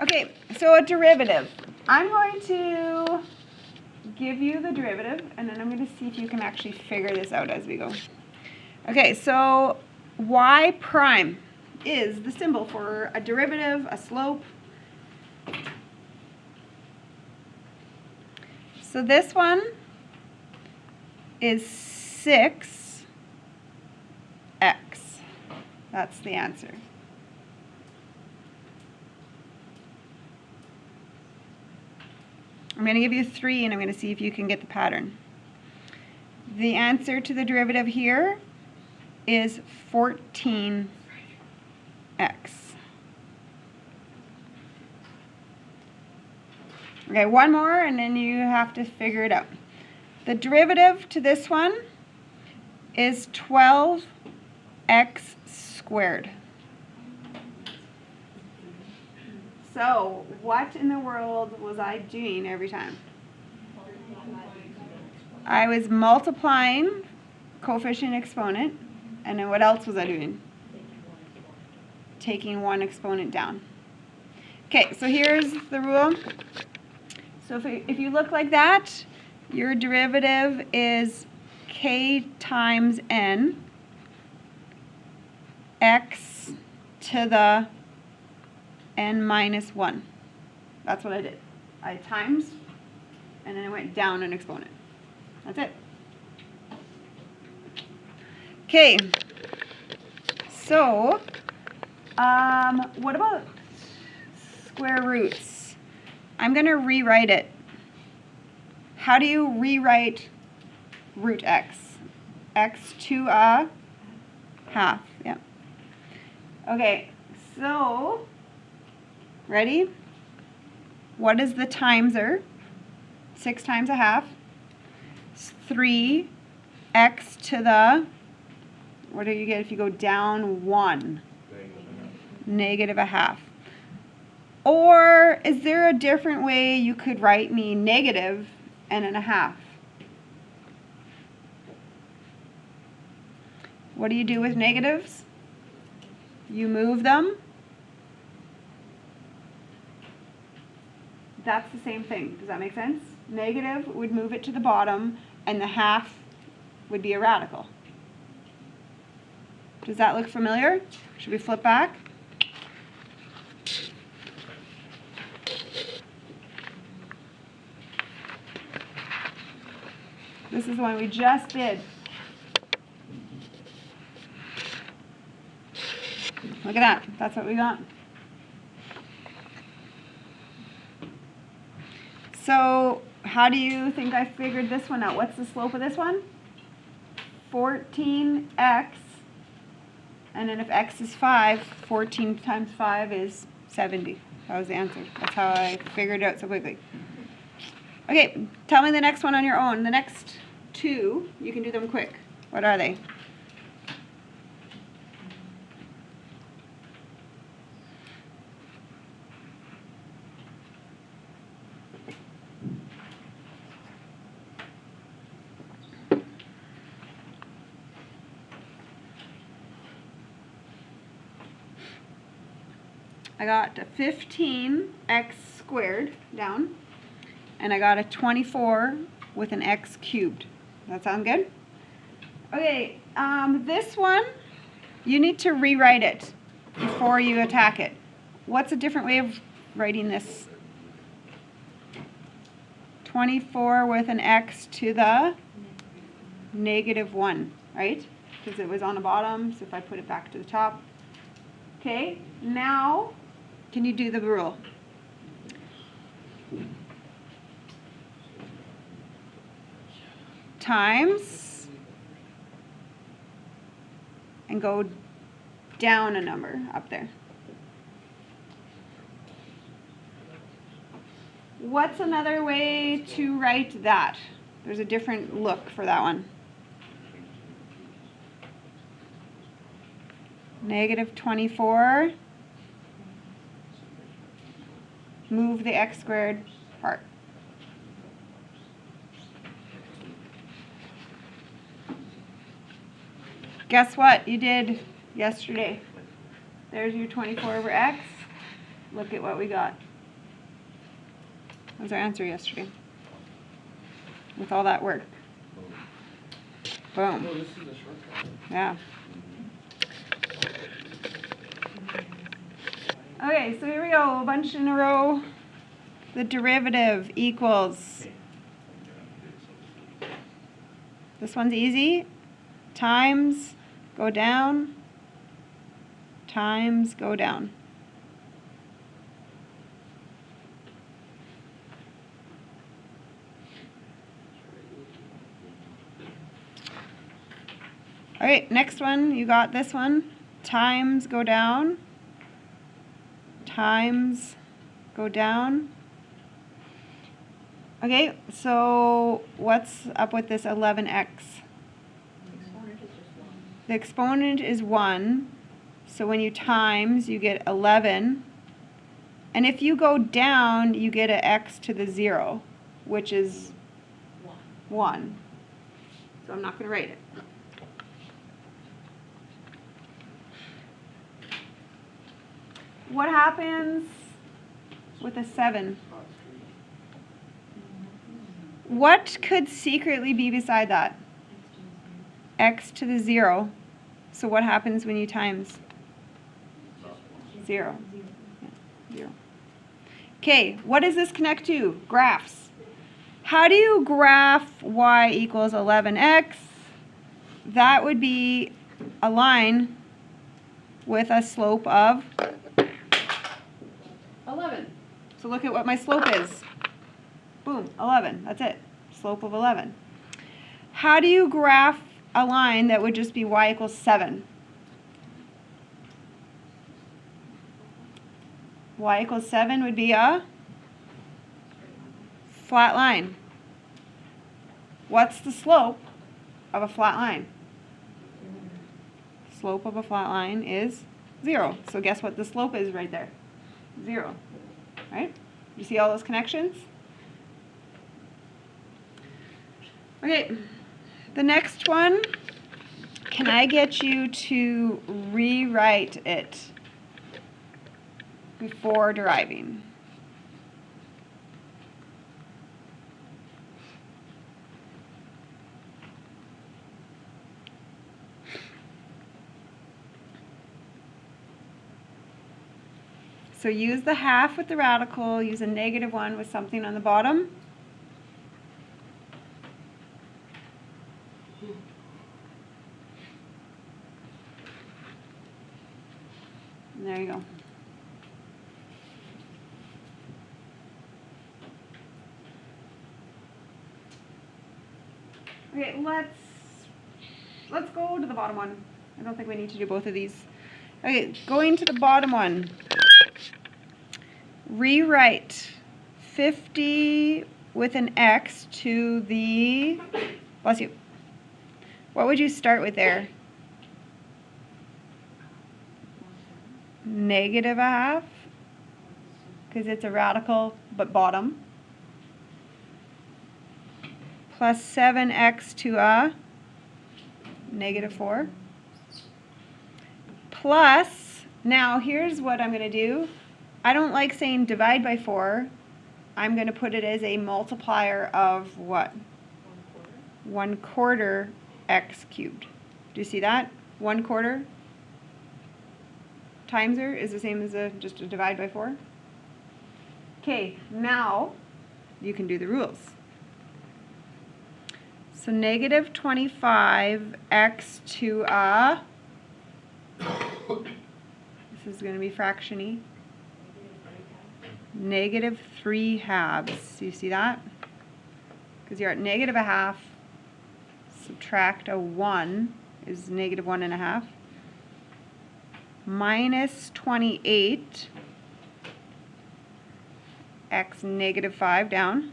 Okay, so a derivative. I'm going to give you the derivative, and then I'm going to see if you can actually figure this out as we go. Okay, so y prime is the symbol for a derivative, a slope. So this one is 6x. That's the answer. I'm going to give you 3, and I'm going to see if you can get the pattern. The answer to the derivative here is 14x. Okay, one more, and then you have to figure it out. The derivative to this one is 12x squared. So, what in the world was I doing every time? I was multiplying coefficient exponent, and then what else was I doing? Taking one exponent down. Okay, so here's the rule. So if you look like that, your derivative is k times n, x to the n minus 1. That's what I did. I times, and then I went down an exponent. That's it. Okay, so what about square roots? I'm going to rewrite it. How do you rewrite root x? X to a half. Yeah. Okay, so ready? What is the timesr? 6 times a half. It's 3x to the, what do you get if you go down 1? Negative a half. Or is there a different way you could write me negative and then a half? What do you do with negatives? You move them. That's the same thing. Does that make sense? Negative would move it to the bottom, and the half would be a radical. Does that look familiar? Should we flip back? This is the one we just did. Look at that. That's what we got. So how do you think I figured this one out? What's the slope of this one? 14x. And then if x is 5, 14 times 5 is 70. That was the answer. That's how I figured it out so quickly. Okay, tell me the next one on your own. The next 2, you can do them quick. What are they? I got a 15x squared down, and I got a 24 with an x cubed. Does that sound good? Okay, this one, you need to rewrite it before you attack it. What's a different way of writing this? 24 with an x to the negative 1, right? Because it was on the bottom, so if I put it back to the top. Okay, now, can you do the rule? Times, and go down a number up there. What's another way to write that? There's a different look for that one. Negative 24. Move the x squared part. Guess what you did yesterday? There's your 24 over x. Look at what we got. That was our answer yesterday. With all that work. Boom. Oh, this is a shortcut. Yeah. Okay, so here we go, a bunch in a row. The derivative equals, this one's easy, times go down, times go down. All right, next one, you got this one, times go down, times go down. Okay, so what's up with this 11x? The exponent is 1, so when you times, you get 11. And if you go down, you get an x to the 0, which is 1. So I'm not going to write it. What happens with a 7? What could secretly be beside that? X to the 0. So what happens when you times? 0. Yeah, 0. Okay, what does this connect to? Graphs. How do you graph y equals 11x? That would be a line with a slope of 11. So look at what my slope is. Boom, 11. That's it. Slope of 11. How do you graph a line that would just be y equals 7? Y equals 7 would be a flat line. What's the slope of a flat line? Slope of a flat line is 0. So guess what the slope is right there? 0. Right? You see all those connections? Okay, the next one, can I get you to rewrite it before deriving? So use the half with the radical, use a -1 with something on the bottom. And there you go. Okay, let's go to the bottom one. I don't think we need to do both of these. Okay, going to the bottom one. Rewrite 50 with an x to the, bless you. What would you start with there? -1/2, because it's a radical but bottom, plus 7x to a -4, plus, now here's what I'm going to do. I don't like saying divide by 4. I'm going to put it as a multiplier of what? 1/4 x cubed. Do you see that? 1/4 timeser is the same as just a divide by 4. Okay, now you can do the rules. So -25x to a, this is going to be fractiony, -3/2. You see that? Because you're at -1/2, subtract a 1 is -1/2. Minus 28, x -5 down.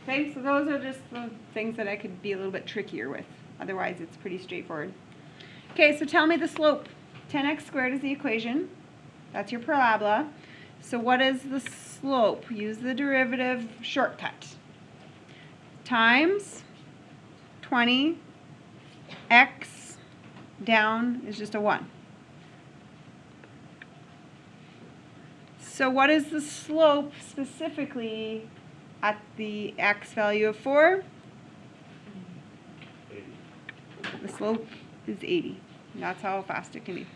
Okay, so those are just the things that I could be a little bit trickier with. Otherwise, it's pretty straightforward. Okay, so tell me the slope. 10x squared is the equation. That's your parabola. So what is the slope? Use the derivative shortcut. times 20, x down is just a 1. So what is the slope specifically at the x value of 4? The slope is 80. And that's how fast it can be.